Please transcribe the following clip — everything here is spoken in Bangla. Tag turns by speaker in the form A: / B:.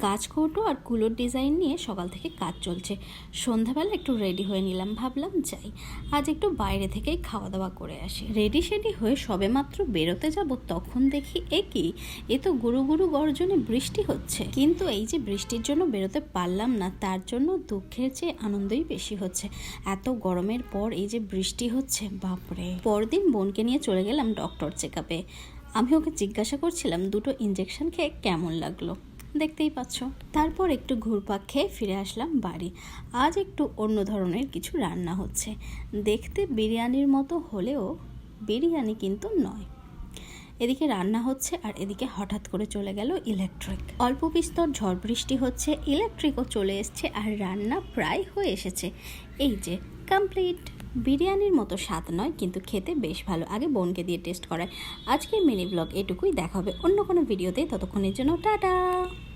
A: গাছ কৌটো আর কুলোর ডিজাইন নিয়ে সকাল থেকে কাজ চলছে। সন্ধ্যাবেলা একটু রেডি হয়ে নিলাম, ভাবলাম যাই আজ একটু বাইরে থেকেই খাওয়া দাওয়া করে আসি। রেডি সেডি হয়ে সবেমাত্র বেরোতে যাব, তখন দেখি এ তো গুরু গুরু গর্জনে বৃষ্টি হচ্ছে। কিন্তু এই যে বৃষ্টির জন্য বেরোতে পারলাম না, তার জন্য দুঃখের চেয়ে আনন্দই বেশি হচ্ছে। এত গরমের পর এই যে বৃষ্টি হচ্ছে, বাপরে। পরদিন বোনকে নিয়ে চলে গেলাম ডক্টর চেক আপে। আমি ওকে জিজ্ঞাসা করছিলাম দুটো ইঞ্জেকশন খেয়ে কেমন লাগলো, দেখতেই পাচ্ছ। তারপর একটু ঘুরপাক খেয়ে ফিরে আসলাম বাড়ি। আজ একটু অন্য ধরনের কিছু রান্না হচ্ছে। দেখতে বিরিয়ানির মতো হলেও বিরিয়ানি কিন্তু নয়। এদিকে রান্না হচ্ছে আর এদিকে হঠাৎ করে চলে গেল ইলেকট্রিক। অল্প বিস্তর ঝড় বৃষ্টি হচ্ছে, ইলেকট্রিকও চলে এসছে আর রান্না প্রায় হয়ে এসেছে। এই যে কমপ্লিট। বিরিয়ানির মতো স্বাদ নয়, কিন্তু খেতে বেশ ভালো। আগে বোনকে দিয়ে টেস্ট করায়। আজকের মিনি ব্লগ এটুকুই, দেখা হবে অন্য কোনো ভিডিওতে। ততক্ষণের জন্য টাটা।